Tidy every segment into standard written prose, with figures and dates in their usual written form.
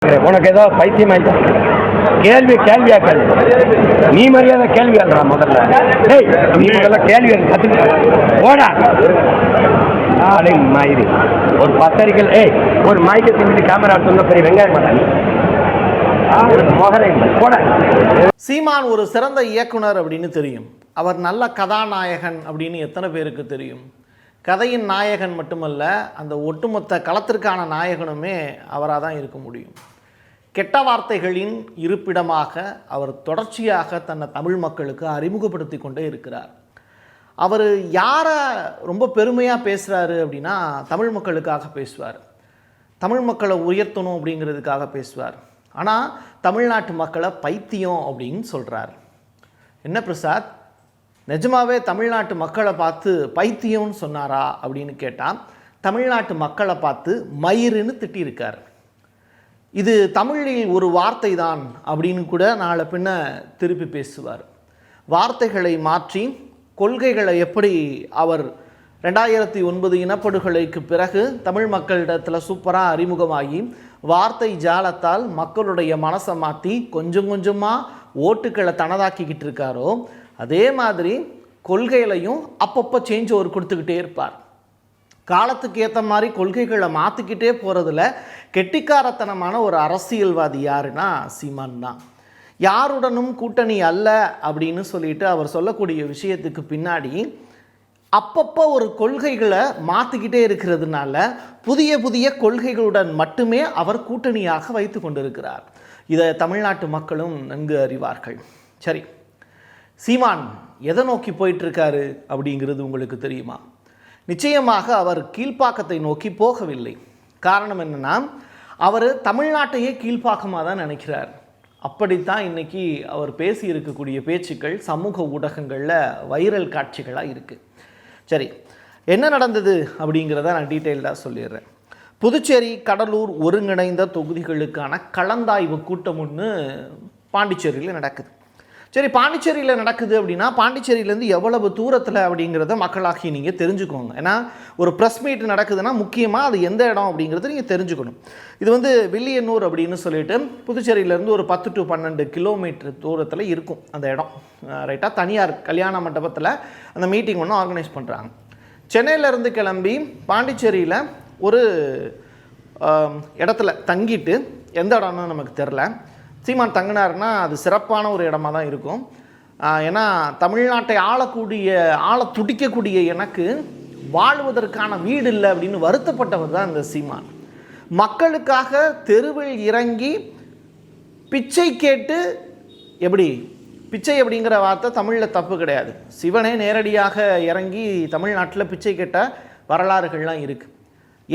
உனக்கு ஏதோ பைத்தியமாயிட்டா? கேள்வியா கேள்வி. நீ மரியாதை கேள்வி கேள்றா முதல்ல. டேய், நீ முதல்ல கேள்வி கத்துக்க போடா. நாளை மயிறு ஒரு பத்தரிக்கல் ஒரு மாய்க்க திங்கிட்டு கேமரா எடுத்து பெரிய வெங்காயம் மாட்டாங்க. சீமான் ஒரு சிறந்த இயக்குனர் அப்படின்னு தெரியும். அவர் நல்ல கதாநாயகன் அப்படின்னு எத்தனை பேருக்கு தெரியும்? கதையின் நாயகன் மட்டுமல்ல, அந்த ஒட்டுமொத்த களத்திற்கான நாயகனுமே அவராக தான் இருக்க முடியும். கெட்ட வார்த்தைகளின் இருப்பிடமாக அவர் தொடர்ச்சியாக தன்னை தமிழ் மக்களுக்கு அறிமுகப்படுத்தி கொண்டே இருக்கிறார். அவர் யாரை ரொம்ப பெருமையாக பேசுகிறாரு அப்படின்னா, தமிழ் மக்களுக்காக பேசுவார், தமிழ் மக்களை உயர்த்தணும் அப்படிங்கிறதுக்காக பேசுவார். ஆனால் தமிழ்நாட்டு மக்களை பைத்தியம் அப்படின்னு சொல்கிறார். என்ன பிரசாத், நிஜமாவே தமிழ்நாட்டு மக்களை பார்த்து பைத்தியம்னு சொன்னாரா அப்படின்னு கேட்டால், தமிழ்நாட்டு மக்களை பார்த்து மயிருன்னு திட்டியிருக்கார். இது தமிழில் ஒரு வார்த்தை தான் அப்படின்னு கூட நாளை பின்ன திருப்பி பேசுவார். வார்த்தைகளை மாற்றி கொள்கைகளை எப்படி அவர் 2009 இனப்படுகொலைக்கு பிறகு தமிழ் மக்களிடத்தில் சூப்பராக அறிமுகமாகி வார்த்தை ஜாலத்தால் மக்களுடைய மனசை மாற்றி கொஞ்சம் கொஞ்சமாக ஓட்டுக்களை தனதாக்கிக்கிட்டு இருக்காரோ, அதே மாதிரி கொள்கைகளையும் அப்பப்போ சேஞ்ச் ஓவர் கொடுத்துக்கிட்டே இருப்பார். காலத்துக்கு ஏற்ற மாதிரி கொள்கைகளை மாற்றிக்கிட்டே போகிறதுல கெட்டிக்காரத்தனமான ஒரு அரசியல்வாதி யாருன்னா சீமான் தான். யாருடனும் கூட்டணி அல்ல அப்படின்னு சொல்லிட்டு அவர் சொல்லக்கூடிய விஷயத்துக்கு பின்னாடி அப்பப்போ ஒரு கொள்கைகளை மாற்றிக்கிட்டே இருக்கிறதுனால புதிய புதிய கொள்கைகளுடன் மட்டுமே அவர் கூட்டணியாக வைத்து கொண்டிருக்கிறார். இதை தமிழ்நாட்டு மக்களும் நன்கு அறிவார்கள். சரி, சீமான் எதை நோக்கி போயிட்டுருக்காரு அப்படிங்கிறது உங்களுக்கு தெரியுமா? நிச்சயமாக அவர் கீழ்ப்பாக்கத்தை நோக்கி போகவில்லை. காரணம் என்னென்னா, அவர் தமிழ்நாட்டையே கீழ்ப்பாக்கமாக தான் நினைக்கிறார். அப்படித்தான் இன்றைக்கி அவர் பேசி இருக்கக்கூடிய பேச்சுக்கள் சமூக ஊடகங்களில் வைரல் காட்சிகளாக இருக்குது. சரி, என்ன நடந்தது அப்படிங்கிறத நான் டீட்டெயில்டாக சொல்லிடுறேன். புதுச்சேரி, கடலூர் ஒருங்கிணைந்த தொகுதிகளுக்கான கலந்தாய்வு கூட்டம் ஒன்று பாண்டிச்சேரியில் நடக்குது. சரி, பாண்டிச்சேரியில் நடக்குது அப்படின்னா பாண்டிச்சேரியிலேருந்து எவ்வளவு தூரத்தில் அப்படிங்கிறத மக்களாகி நீங்கள் தெரிஞ்சுக்கோங்க. ஏன்னா ஒரு ப்ரெஸ் மீட் நடக்குதுன்னா முக்கியமாக அது எந்த இடம் அப்படிங்கிறது நீங்கள் தெரிஞ்சுக்கணும். இது வில்லியனூர் அப்படின்னு சொல்லிட்டு புதுச்சேரியிலேருந்து ஒரு 10 to 12 கிலோமீட்டர் தூரத்தில் இருக்கும் அந்த இடம். ரைட்டாக தனியார் கல்யாண மண்டபத்தில் அந்த மீட்டிங் ஒன்று ஆர்கனைஸ் பண்ணுறாங்க. சென்னையிலேருந்து கிளம்பி பாண்டிச்சேரியில் ஒரு இடத்துல தங்கிட்டு, எந்த இடம்னு நமக்கு தெரில, சீமான் தங்கினார்னா அது சிறப்பான ஒரு இடமா தான் இருக்கும். ஏன்னா தமிழ்நாட்டை ஆள துடிக்கக்கூடிய எனக்கு வாழ்வதற்கான வீடு இல்லை அப்படின்னு வருத்தப்பட்டவர் தான் இந்த சீமான். மக்களுக்காக தெருவில் இறங்கி பிச்சை கேட்டு, எப்படி பிச்சை அப்படிங்கிற வார்த்தை தமிழில் தப்பு கிடையாது. சிவனே நேரடியாக இறங்கி தமிழ்நாட்டில் பிச்சை கேட்ட வரலாறுகள்லாம் இருக்குது.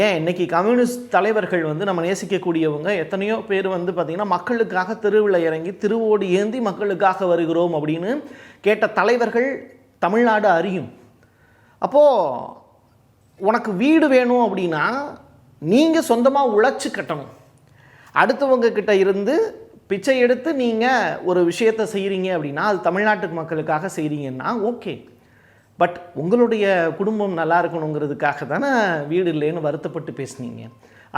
ஏன் இன்றைக்கி கம்யூனிஸ்ட் தலைவர்கள் நம்ம நேசிக்கக்கூடியவங்க எத்தனையோ பேர் பார்த்திங்கன்னா மக்களுக்காக தெருவில் இறங்கி திருவோடு ஏந்தி மக்களுக்காக வருகிறோம் அப்படின்னு கேட்ட தலைவர்கள் தமிழ்நாடு அறியும். அப்போது உனக்கு வீடு வேணும் அப்படின்னா நீங்கள் சொந்தமாக உழைச்சி கட்டணும். அடுத்தவங்க கிட்ட இருந்து பிச்சை எடுத்து நீங்கள் ஒரு விஷயத்தை செய்கிறீங்க அப்படின்னா அது தமிழ்நாட்டு மக்களுக்காக செய்கிறீங்கன்னா ஓகே. பட் உங்களுடைய குடும்பம் நல்லா இருக்கணுங்கிறதுக்காக தானே வீடு இல்லைன்னு வருத்தப்பட்டு பேசுனீங்க.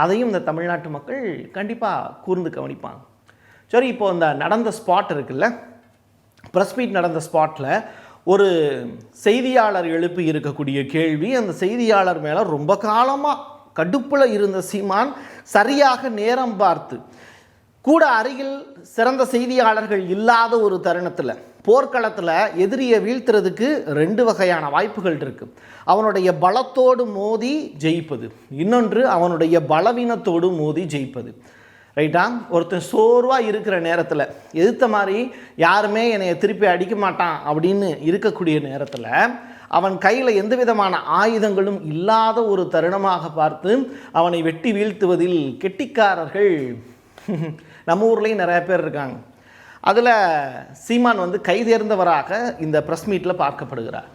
அதையும் இந்த தமிழ்நாட்டு மக்கள் கண்டிப்பாக கூர்ந்து கவனிப்பாங்க. சரி, இப்போது இந்த நடந்த ஸ்பாட் இருக்குல்ல, ப்ரெஸ் மீட் நடந்த ஸ்பாட்டில் ஒரு செய்தியாளர் எழுப்பி இருக்கக்கூடிய கேள்வி, அந்த செய்தியாளர் மேலே ரொம்ப காலமாக கடுப்பில் இருந்த சீமான் சரியாக நேரம் பார்த்து, கூட அருகில் சிறந்த செய்தியாளர்கள் இல்லாத ஒரு தருணத்தில், போர்க்களத்தில் எதிரியை வீழ்த்துறதுக்கு 2 வகையான வாய்ப்புகள் இருக்குது. அவனுடைய பலத்தோடு மோதி ஜெயிப்பது, இன்னொன்று அவனுடைய பலவீனத்தோடு மோதி ஜெயிப்பது. ரைட்டா? ஒருத்தன் சோர்வாக இருக்கிற நேரத்தில், எதிர்த்த மாதிரி யாருமே என்னை திருப்பி அடிக்க மாட்டான் அப்படின்னு இருக்கக்கூடிய நேரத்தில், அவன் கையில் எந்த விதமான ஆயுதங்களும் இல்லாத ஒரு தருணமாக பார்த்து அவனை வெட்டி வீழ்த்துவதில் கெட்டிக்காரர்கள் நம்ம ஊர்லேயும் நிறைய பேர் இருக்காங்க. அதில் சீமான் கைதேர்ந்தவராக இந்த ப்ரெஸ் மீட்டில் பார்க்கப்படுகிறார்.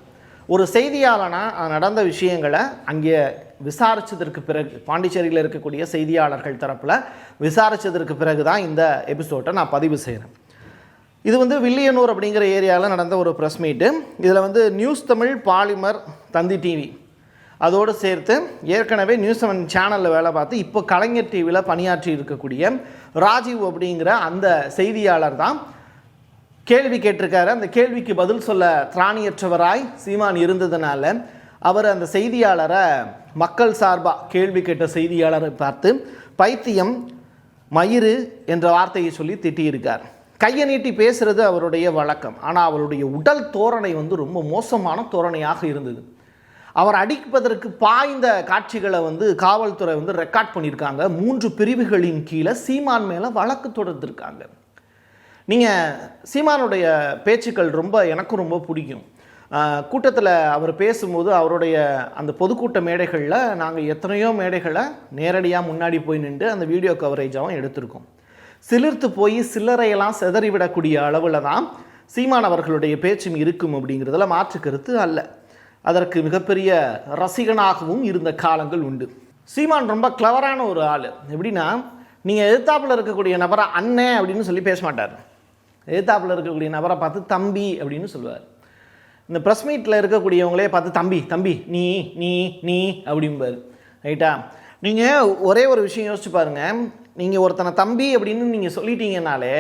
ஒரு செய்தியாளனாக நடந்த விஷயங்களை அங்கே விசாரித்ததற்கு பிறகு, பாண்டிச்சேரியில் இருக்கக்கூடிய செய்தியாளர்கள் தரப்பில் விசாரித்ததற்கு பிறகு தான் இந்த எபிசோட்டை நான் பதிவு செய்கிறேன். இது வில்லியனூர் அப்படிங்கிற ஏரியாவில் நடந்த ஒரு ப்ரெஸ் மீட்டு. இதில் நியூஸ் தமிழ், பாலிமர், தந்தி டிவி அதோடு சேர்த்து ஏற்கனவே நியூஸ் 7 சேனலில் வேலை பார்த்து இப்போ கலைஞர் டிவியில் பணியாற்றி இருக்கக்கூடிய ராஜீவ் அப்படிங்கிற அந்த செய்தியாளர் தான் கேள்வி கேட்டிருக்காரு. அந்த கேள்விக்கு பதில் சொல்ல திராணியற்றவராய் சீமான் இருந்ததுனால அவர் அந்த செய்தியாளரை, மக்கள் சார்பாக கேள்வி கேட்ட செய்தியாளரை பார்த்து பைத்தியம், மயிறு என்ற வார்த்தையை சொல்லி திட்டியிருக்கார். கையை நீட்டி பேசுகிறது அவருடைய வழக்கம். ஆனால் அவருடைய உடல் தோரணை வந்து ரொம்ப மோசமான தோரணையாக இருந்தது. அவர் அடிப்பதற்கு பாய்ந்த காட்சிகளை வந்து காவல்துறை வந்து ரெக்கார்ட் பண்ணியிருக்காங்க. 3 பிரிவுகளின் கீழே சீமான் மேலே வழக்கு தொடர்ந்துருக்காங்க. நீங்கள் சீமானுடைய பேச்சுக்கள் எனக்கும் ரொம்ப பிடிக்கும். கூட்டத்தில் அவர் பேசும்போது அவருடைய அந்த பொதுக்கூட்ட மேடைகளில் நாங்கள் எத்தனையோ மேடைகளை நேரடியாக முன்னாடி போய் நின்று அந்த வீடியோ கவரேஜாகவும் எடுத்திருக்கோம். சிலிர்த்து போய் சில்லறையெல்லாம் சிதறிவிடக்கூடிய அளவில் தான் சீமான் அவர்களுடைய பேச்சும் இருக்கும் அப்படிங்கிறதுல மாற்று கருத்து அல்ல. அதற்கு மிகப்பெரிய ரசிகனாகவும் இருந்த காலங்கள் உண்டு. சீமான் ரொம்ப கிளவரான ஒரு ஆள். எப்படின்னா, நீங்கள் எதிர்த்தாப்பில் இருக்கக்கூடிய நபரை அண்ணன் அப்படின்னு சொல்லி பேச மாட்டார். எதிர்த்தாப்பில் இருக்கக்கூடிய நபரை பார்த்து தம்பி அப்படின்னு சொல்லுவார். இந்த ப்ரெஸ் மீட்டில் இருக்கக்கூடியவங்களே பார்த்து தம்பி தம்பி நீ நீ நீ அப்படிம்பார். ரைட்டா? நீங்கள் ஒரே ஒரு விஷயம் யோசிச்சு பாருங்கள். நீங்கள் ஒருத்தனை தம்பி அப்படின்னு நீங்கள் சொல்லிட்டீங்கனாலே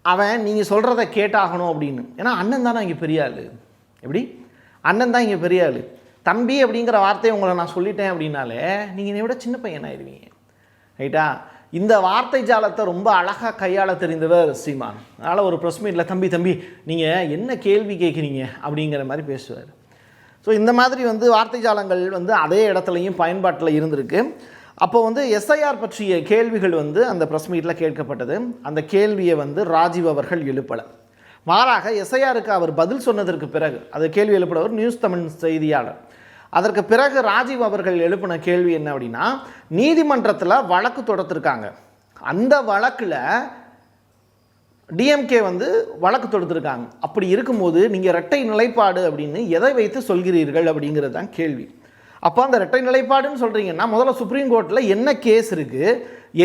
அவன் நீங்கள் சொல்கிறத கேட்டாகணும் அப்படின்னு. ஏன்னா அண்ணன் தானே இங்கே பெரிய ஆள். எப்படி? அண்ணன் தான் இங்கே பெரிய ஆள். தம்பி அப்படிங்கிற வார்த்தையை உங்களை நான் சொல்லிட்டேன் அப்படின்னாலே நீங்கள் என்னை விட சின்ன பையன் ஆயிடுவீங்க. ரைட்டா? இந்த வார்த்தை ஜாலத்தை ரொம்ப அழகாக கையாள தெரிந்தவர் சீமான். அதனால் ஒரு ப்ரெஸ் மீட்டில் தம்பி தம்பி நீங்கள் என்ன கேள்வி கேட்குறீங்க அப்படிங்கிற மாதிரி பேசுவார். ஸோ இந்த மாதிரி வார்த்தை ஜாலங்கள் அதே இடத்துலையும் பயன்பாட்டில் இருந்திருக்கு. அப்போ எஸ்ஐஆர் பற்றிய கேள்விகள் அந்த ப்ரெஸ் மீட்டில் கேட்கப்பட்டது. அந்த கேள்வியை ராஜீவ் அவர்கள் எழுப்பலை. மாறாக எஸ்ஐஆருக்கு அவர் பதில் சொன்னதற்கு பிறகு, அது கேள்வி எழுப்பினவர் நியூஸ் தமிழ் செய்தியாளர். அதற்கு பிறகு ராஜீவ் அவர்கள் எழுப்பின கேள்வி என்ன அப்படின்னா, நீதிமன்றத்தில் வழக்கு தொடுத்திருக்காங்க. அந்த வழக்கில் டிஎம்கே வழக்கு தொடுத்திருக்காங்க. அப்படி இருக்கும்போது நீங்கள் இரட்டை நிலைப்பாடு அப்படின்னு எதை வைத்து சொல்கிறீர்கள் அப்படிங்கிறது தான் கேள்வி. அப்போ அந்த இரட்டை நிலைப்பாடுன்னு சொல்கிறீங்கன்னா முதல்ல சுப்ரீம் கோர்ட்டில் என்ன கேஸ் இருக்குது,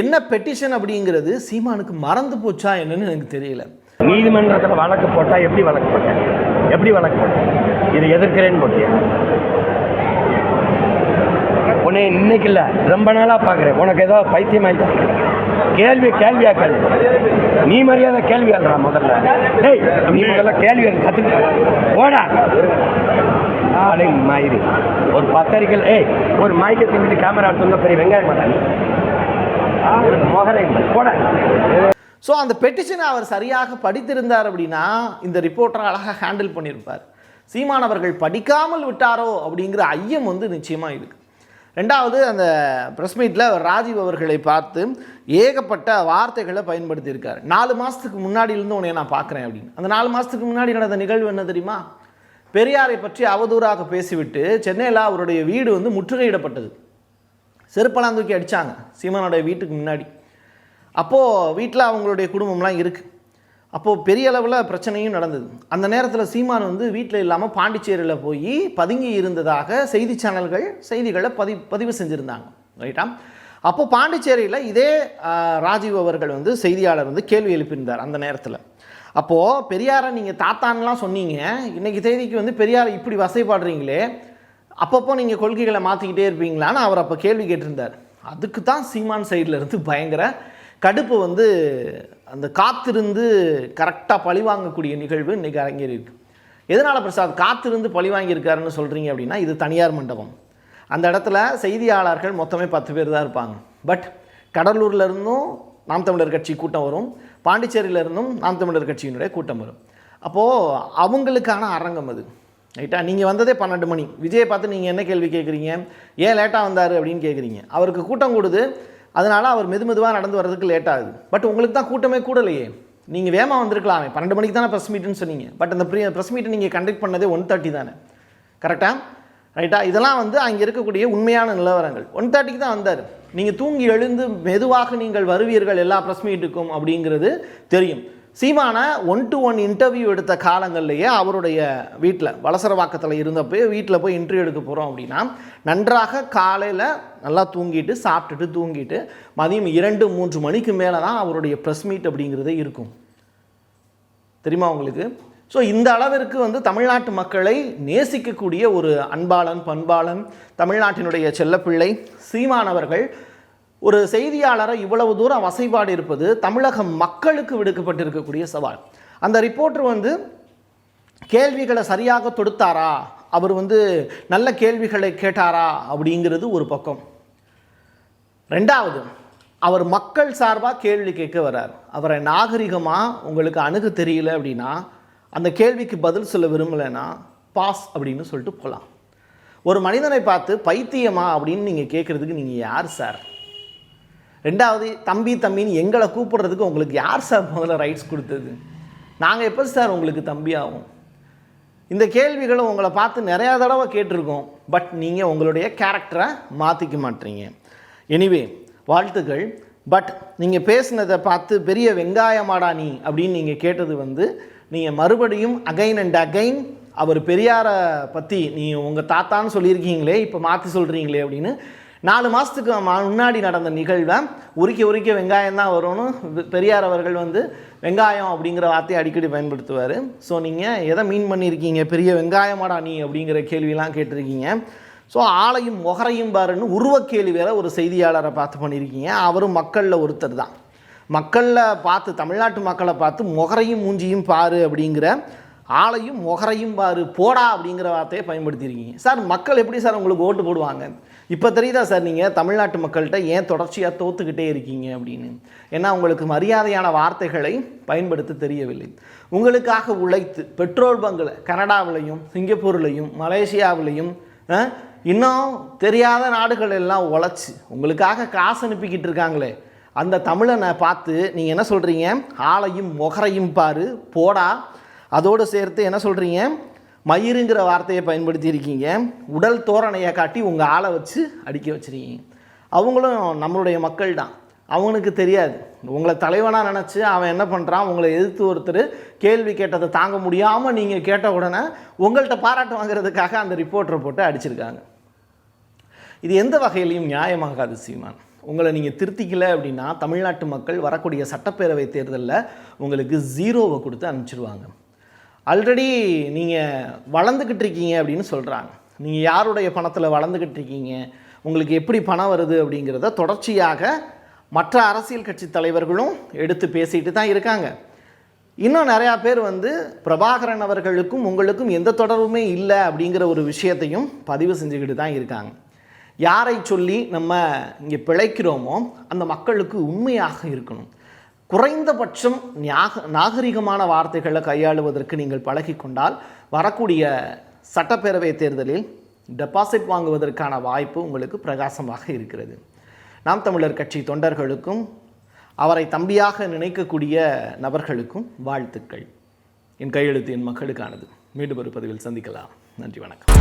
என்ன பெட்டிஷன் அப்படிங்கிறது சீமானுக்கு மறந்து போச்சா என்னன்னு எனக்கு தெரியல. நீதிமன்றத்தில் வழக்கு போட்டால் எப்படி வழக்கு போட்டேன், எப்படி வழக்கு போட்டேன், இதை எதிர்க்கிறேன்னு போட்டேன். உன்னை இன்னைக்கு இல்லை ரொம்ப நாளாக பார்க்குறேன். உனக்கு ஏதோ பைத்தியமாயிட்டா? கேள்வியா கேள்வி. நீ மரியாதை கேள்வி ஆள்றா முதல்ல. டேய், நீ முதல்ல கேள்வி கற்றுக்க ஓடா. ஆளை மாயிரி ஒரு பத்தரிக்கல் ஒரு மாய்க்க திங்கிட்டு கேமரா எடுத்து பெரிய வெங்காயம் மாட்டாங்க மோகனை போட. ஸோ அந்த பெட்டிஷனை அவர் சரியாக படித்திருந்தார் அப்படின்னா இந்த ரிப்போர்ட்டரை அழகாக ஹேண்டில் பண்ணியிருப்பார். சீமானவர்கள் படிக்காமல் விட்டாரோ அப்படிங்கிற ஐயம் நிச்சயமாக இருக்குது. ரெண்டாவது, அந்த ப்ரெஸ் மீட்டில் ராஜீவ் அவர்களை பார்த்து ஏகப்பட்ட வார்த்தைகளை பயன்படுத்தியிருக்கார். 4 மாதத்துக்கு முன்னாடியிலேருந்து உன்னை நான் பார்க்குறேன் அப்படின்னு. அந்த 4 மாதத்துக்கு முன்னாடி நடந்த நிகழ்வு என்ன தெரியுமா? பெரியாரை பற்றி அவதூறாக பேசிவிட்டு சென்னையில் அவருடைய வீடு முற்றுகையிடப்பட்டது. செருப்பெல்லாம் தூக்கி அடித்தாங்க சீமானுடைய வீட்டுக்கு முன்னாடி. அப்போது வீட்டில் அவங்களுடைய குடும்பம்லாம் இருக்குது. அப்போது பெரிய அளவில் பிரச்சனையும் நடந்தது. அந்த நேரத்தில் சீமான் வீட்டில் இல்லாமல் பாண்டிச்சேரியில் போய் பதுங்கி இருந்ததாக செய்தி சேனல்கள் செய்திகளை பதிவு செஞ்சுருந்தாங்க. ரைட்டா? அப்போது பாண்டிச்சேரியில் இதே ராஜீவ் அவர்கள் செய்தியாளர் கேள்வி எழுப்பியிருந்தார் அந்த நேரத்தில். அப்போது பெரியாரை நீங்கள் தாத்தான்லாம் சொன்னீங்க, இன்றைக்கி தேதிக்கு பெரியாரை இப்படி வசைப்பாடுறீங்களே, அப்பப்போ நீங்கள் கொள்கைகளை மாற்றிக்கிட்டே இருப்பீங்களான்னு அவர் அப்போ கேள்வி கேட்டிருந்தார். அதுக்கு தான் சீமான் சைடில் இருந்து பயங்கர கடுப்பு அந்த காத்திருந்து கரெக்டாக பழி வாங்கக்கூடிய நிகழ்வு இன்றைக்கி அரங்கேறியிருக்கு. எதனால் பிரசாத் காத்திருந்து பழி வாங்கியிருக்காருன்னு சொல்கிறீங்க அப்படின்னா, இது தனியார் மண்டபம். அந்த இடத்துல செய்தியாளர்கள் மொத்தமே 10 பேர் தான் இருப்பாங்க. பட் கடலூர்லேருந்தும் நாம் தமிழர் கட்சி கூட்டம் வரும், பாண்டிச்சேரியிலேருந்தும் நாம் தமிழர் கட்சியினுடைய கூட்டம் வரும். அப்போது அவங்களுக்கான அரங்கம் அது. ரைட்டா? நீங்கள் வந்ததே 12 மணி. விஜயை பார்த்து நீங்கள் என்ன கேள்வி கேட்குறீங்க, ஏன் லேட்டாக வந்தார் அப்படின்னு கேட்குறீங்க. அவருக்கு கூட்டம் கூடுது, அதனால் அவர் மெதுவாக நடந்து வர்றதுக்கு லேட் ஆகுது. பட் உங்களுக்கு தான் கூட்டமே கூடலையே, நீங்கள் வேகமாக வந்திருக்கலாமே. 12 மணிக்கு தானே ப்ரெஸ் மீட்டுன்னு சொன்னீங்க. பட் அந்த ப்ரெஸ் மீட்டை நீங்கள் கண்டக்ட் பண்ணதே 1:30 தானே. கரெக்டாக? ரைட்டா? இதெல்லாம் அங்கே இருக்கக்கூடிய உண்மையான நிலவரங்கள். 1:30க்கு தான் வந்தார். நீங்கள் தூங்கி எழுந்து மெதுவாக நீங்கள் வருவீர்கள் எல்லா ப்ரெஸ் மீட்டுக்கும் அப்படிங்கிறது தெரியும். சீமான 1-to-1 இன்டர்வியூ எடுத்த காலங்கள்லேயே அவருடைய வீட்டில் வலசரவாக்கத்தில் இருந்தப்போ வீட்டில் போய் இன்டர்வியூ எடுக்க போகிறோம் அப்படின்னா நன்றாக காலையில் நல்லா தூங்கிட்டு சாப்பிட்டுட்டு தூங்கிட்டு மதியம் 2-3 மணிக்கு மேலே தான் அவருடைய ப்ரெஸ் மீட் அப்படிங்கிறதே இருக்கும். தெரியுமா உங்களுக்கு? ஸோ இந்த அளவிற்கு வந்து தமிழ்நாட்டு மக்களை நேசிக்கக்கூடிய ஒரு அன்பாளன் பண்பாளன் தமிழ்நாட்டினுடைய செல்லப்பிள்ளை சீமான் அவர்கள் ஒரு செய்தியாளரை இவ்வளவு தூரம் வசைபாடு இருப்பது தமிழக மக்களுக்கு விடுக்கப்பட்டிருக்கக்கூடிய சவால். அந்த ரிப்போர்ட்டர் வந்து கேள்விகளை சரியாக தொடுத்தாரா, அவர் வந்து நல்ல கேள்விகளை கேட்டாரா அப்படிங்கிறது ஒரு பக்கம். ரெண்டாவது, அவர் மக்கள் சார்பாக கேள்வி கேட்க வர்றார். அவரை நாகரிகமாக உங்களுக்கு அணுக தெரியல அப்படின்னா, அந்த கேள்விக்கு பதில் சொல்ல விரும்பலைன்னா பாஸ் அப்படின்னு சொல்லிட்டு போகலாம். ஒரு மனிதனை பார்த்து பைத்தியமா அப்படின்னு நீங்கள் கேட்குறதுக்கு நீங்கள் யார் சார்? ரெண்டாவது, தம்பின்னு எங்களை கூப்பிடுறதுக்கு உங்களுக்கு யார் சார் முதல்ல ரைட்ஸ் கொடுத்தது? நாங்கள் எப்போ சார் உங்களுக்கு தம்பி ஆகும்? இந்த கேள்விகளை உங்களை பார்த்து நிறையா தடவை கேட்டிருக்கோம். பட் நீங்கள் உங்களுடைய கேரக்டரை மாற்றிக்க மாட்டீங்க. எனிவே வாழ்த்துக்கள். பட் நீங்கள் பேசினதை பார்த்து பெரிய வெங்காயமாடா நீ அப்படின்னு நீங்கள் கேட்டது வந்து நீங்கள் மறுபடியும் அகைன் அண்ட் அகைன் அவர் பெரியாரை பற்றி நீங்கள் உங்கள் தாத்தான்னு சொல்லியிருக்கீங்களே, இப்போ மாற்றி சொல்கிறீங்களே அப்படின்னு 4 மாதத்துக்கு முன்னாடி நடந்த நிகழ்வை உரிக்க வெங்காயம் தான் வரும்னு பெரியார் அவர்கள் வந்து வெங்காயம் அப்படிங்கிற வார்த்தையை அடிக்கடி பயன்படுத்துவார். ஸோ நீங்கள் எதை மீன் பண்ணியிருக்கீங்க, பெரிய வெங்காயமாடா நீ அப்படிங்கிற கேள்வியெல்லாம் கேட்டிருக்கீங்க. ஸோ ஆளையும் முகரையும் பாருன்னு உருவக்கேள்வி வேறு ஒரு செய்தியாளரை பார்த்து பண்ணியிருக்கீங்க. அவரும் மக்களில் ஒருத்தர் தான். மக்களில் பார்த்து, தமிழ்நாட்டு மக்களை பார்த்து முகரையும் மூஞ்சியும் பாரு அப்படிங்கிற, ஆளையும் முகரையும் பாரு போடா அப்படிங்கிற வார்த்தையை பயன்படுத்தியிருக்கீங்க. சார் மக்கள் எப்படி சார் உங்களுக்கு ஓட்டு போடுவாங்க? இப்போ தெரியுதா சார் நீங்கள் தமிழ்நாட்டு மக்கள்கிட்ட ஏன் தொடர்ச்சியாக தோற்றுக்கிட்டே இருக்கீங்க அப்படின்னு? ஏன்னா உங்களுக்கு மரியாதையான வார்த்தைகளை பயன்படுத்த தெரியவில்லை. உங்களுக்காக உழைத்து பெட்ரோல் பங்கில் கனடாவிலையும் சிங்கப்பூர்லையும் மலேசியாவிலையும் இன்னும் தெரியாத நாடுகள் எல்லாம் உழைச்சி உங்களுக்காக காசு அனுப்பிக்கிட்டு இருக்காங்களே, அந்த தமிழனை பார்த்து நீங்கள் என்ன சொல்கிறீங்க? ஆளையும் முகரையும் பாரு போடா. அதோடு சேர்த்து என்ன சொல்கிறீங்க? மயிருங்கிற வார்த்தையை பயன்படுத்தி இருக்கீங்க. உடல் தோரணையை காட்டி உங்கள் ஆளை வச்சு அடிக்க வச்சுருக்கீங்க. அவங்களும் நம்மளுடைய மக்கள் தான். அவனுக்கு தெரியாது. உங்களை தலைவனாக நினச்சி அவன் என்ன பண்ணுறான், உங்களை எதிர்த்து ஒருத்தர் கேள்வி கேட்டதை தாங்க முடியாமல் நீங்கள் கேட்ட உடனே உங்கள்கிட்ட பாராட்டு வாங்குறதுக்காக அந்த ரிப்போர்ட்டரை போட்டு அடிச்சிருக்காங்க. இது எந்த வகையிலையும் நியாயமாகாது சீமான். உங்களை நீங்கள் திருத்திக்கல அப்படின்னா தமிழ்நாட்டு மக்கள் வரக்கூடிய சட்டப்பேரவை தேர்தலில் உங்களுக்கு 0 கொடுத்து அனுப்பிச்சிடுவாங்க. ஆல்ரெடி நீங்கள் வளர்ந்துக்கிட்டு இருக்கீங்க அப்படின்னு சொல்கிறாங்க. நீங்கள் யாருடைய பணத்தில் வளர்ந்துக்கிட்டு இருக்கீங்க, உங்களுக்கு எப்படி பணம் வருது அப்படிங்கிறத தொடர்ச்சியாக மற்ற அரசியல் கட்சி தலைவர்களும் எடுத்து பேசிட்டு தான் இருக்காங்க. இன்னும் நிறையா பேர் வந்து பிரபாகரன் அவர்களுக்கும் உங்களுக்கும் எந்த தொடர்புமே இல்லை அப்படிங்கிற ஒரு விஷயத்தையும் பதிவு செஞ்சுக்கிட்டு தான் இருக்காங்க. யாரை சொல்லி நம்ம இங்கே பிழைக்கிறோமோ அந்த மக்களுக்கு உண்மையாக இருக்கணும். குறைந்தபட்சம் நாகரிகமான வார்த்தைகளை கையாளுவதற்கு நீங்கள் பழகி கொண்டால் வரக்கூடிய சட்டப்பேரவை தேர்தலில் டெபாசிட் வாங்குவதற்கான வாய்ப்பு உங்களுக்கு பிரகாசமாக இருக்கிறது. நாம் தமிழர் கட்சி தொண்டர்களுக்கும் அவரை தம்பியாக நினைக்கக்கூடிய நபர்களுக்கும் வாழ்த்துக்கள். என் கையெழுத்து என் மக்களுக்கானது. மீண்டும் ஒரு பதிவில் சந்திக்கலாம். நன்றி, வணக்கம்.